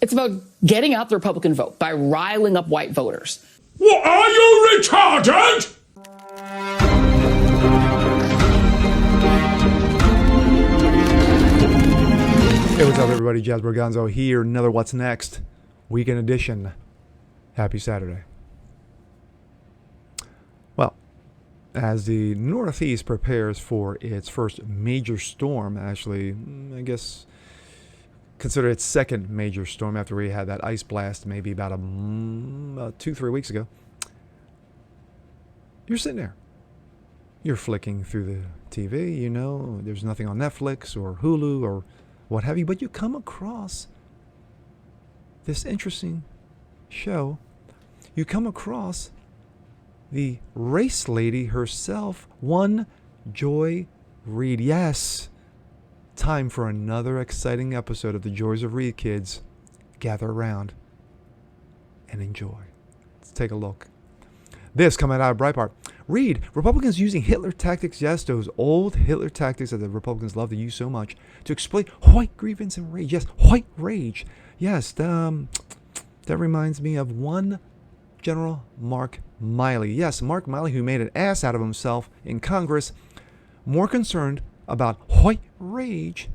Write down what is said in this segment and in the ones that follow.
It's about getting out the Republican vote by riling up white voters. What, are you retarded? Hey, what's up, everybody? Jazz Borgonzo here. Another What's Next weekend edition. Happy Saturday. Well, as the Northeast prepares for its first major storm, actually, I guess consider its second major storm after we had that ice blast maybe about 2-3 weeks ago. You're sitting there. You're flicking through the TV, you know, there's nothing on Netflix or Hulu or what have you, but you come across this interesting show. You come across the race lady herself, one Joy Reid. Yes, time for another exciting episode of the Joys of Reid, kids. Gather around and enjoy. Let's take a look. This coming out of Breitbart. Reid, Republicans using Hitler tactics, yes, those old Hitler tactics that the Republicans love to use so much, to exploit white grievance and rage. Yes, white rage. Yes, that reminds me of one General Mark Milley. Yes, Mark Milley, who made an ass out of himself in Congress, more concerned about white rage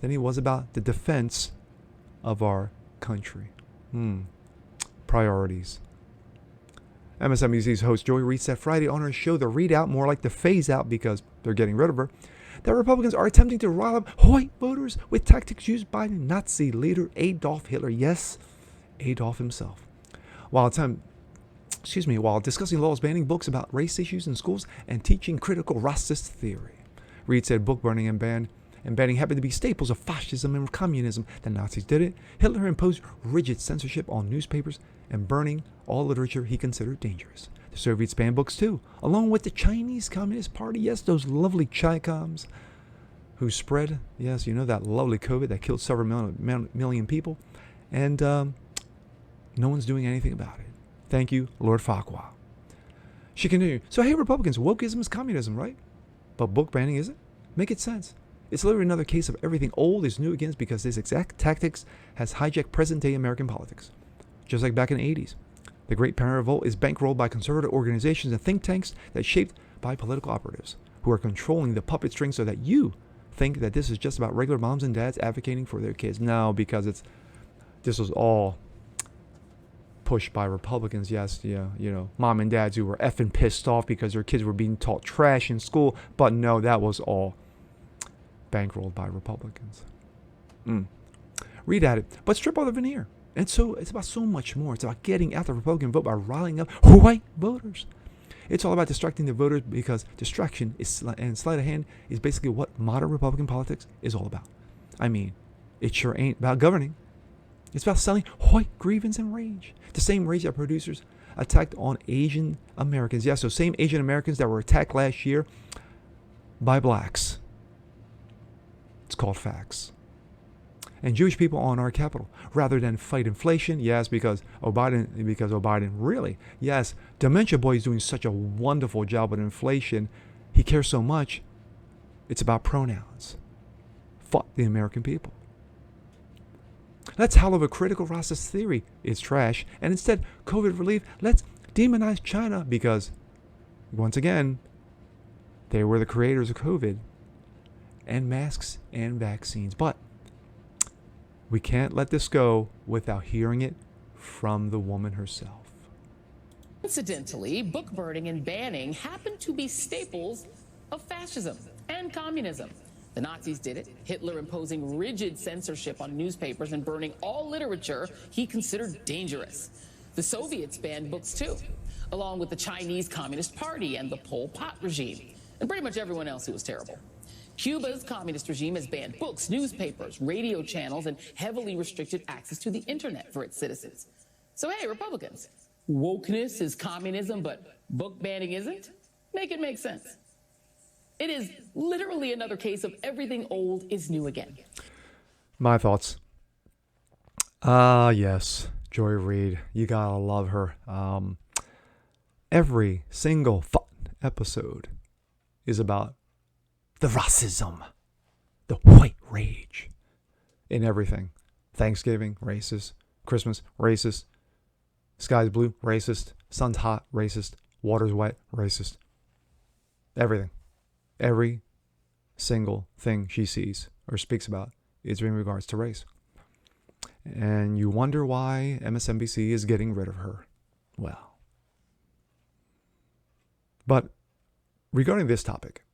than he was about the defense of our country. Priorities. MSNBC's host Joy Reid said Friday on her show, the Reid out, more like the phase out because they're getting rid of her, that Republicans are attempting to rile up white voters with tactics used by Nazi leader Adolf Hitler. Yes, Adolf himself. While discussing laws banning books about race issues in schools and teaching critical racist theory. Reid said book burning and banning happened to be staples of fascism and communism. The Nazis did it. Hitler imposed rigid censorship on newspapers and burning all literature he considered dangerous. The Soviets banned books too, along with the Chinese Communist Party. Yes, those lovely Chi-Coms who spread, yes, you know, that lovely COVID that killed several million people. And no one's doing anything about it. Thank you, Lord Farquhar. She continued, so hey, Republicans, wokeism is communism, right? But book banning isn't? Make it sense. It's literally another case of everything old is new again because this exact tactics has hijacked present-day American politics. Just like back in the 80s. The Great Parent Revolt is bankrolled by conservative organizations and think tanks that's shaped by political operatives who are controlling the puppet string so that you think that this is just about regular moms and dads advocating for their kids. No, because this was all pushed by Republicans. Yes, yeah, you know, mom and dads who were effing pissed off because their kids were being taught trash in school. But no, that was all bankrolled by Republicans. Reid at it, but strip all the veneer. And so it's about so much more. It's about getting out the Republican vote by riling up white voters. It's all about distracting the voters because distraction and sleight of hand is basically what modern Republican politics is all about. I mean, it sure ain't about governing. It's about selling white grievance and rage. The same rage that producers attacked on Asian Americans. Yes, those same Asian Americans that were attacked last year by blacks. It's called facts. And Jewish people on our capital, rather than fight inflation. Yes, because Biden really, yes, Dementia Boy is doing such a wonderful job with inflation. He cares so much. It's about pronouns. Fuck the American people. Let's howl over critical racist theory. It's trash. And instead, COVID relief, let's demonize China because, once again, they were the creators of COVID and masks and vaccines. But we can't let this go without hearing it from the woman herself. Incidentally, book burning and banning happen to be staples of fascism and communism. The Nazis did it, Hitler imposing rigid censorship on newspapers and burning all literature he considered dangerous. The Soviets banned books too, along with the Chinese Communist Party and the Pol Pot regime, and pretty much everyone else who was terrible. Cuba's communist regime has banned books, newspapers, radio channels, and heavily restricted access to the internet for its citizens. So hey, Republicans, wokeness is communism, but book banning isn't? Make it make sense. It is literally another case of everything old is new again. My thoughts. Yes, Joy Reid. You gotta love her. Every single episode is about the racism, the white rage in everything. Thanksgiving, racist. Christmas, racist. Sky's blue, racist. Sun's hot, racist. Water's wet, racist. Everything. Every single thing she sees or speaks about is in regards to race. And you wonder why MSNBC is getting rid of her. Well. But regarding this topic,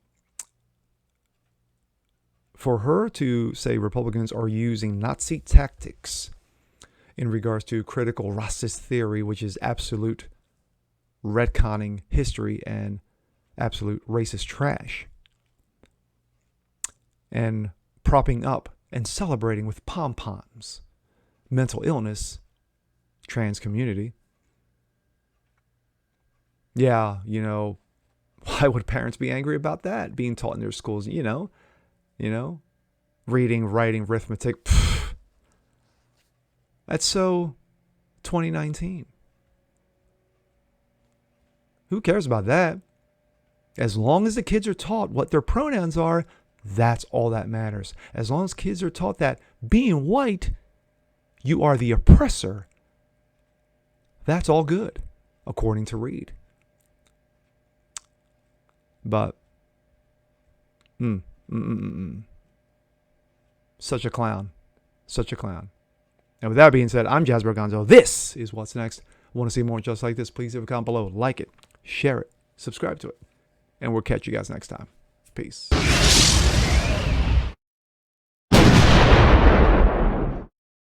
for her to say Republicans are using Nazi tactics in regards to critical racist theory, which is absolute retconning history and absolute racist trash, and propping up and celebrating with pom-poms mental illness, trans community. Yeah, why would parents be angry about that being taught in their schools? Reading, writing, arithmetic. Pfft. That's so 2019. Who cares about that? As long as the kids are taught what their pronouns are, that's all that matters. As long as kids are taught that being white, you are the oppressor, that's all good, according to Reid. But, such a clown. Such a clown. And with that being said, I'm Jasper Gonzo. This is What's Next. Want to see more just like this? Please leave a comment below. Like it, share it, subscribe to it. And we'll catch you guys next time. Peace.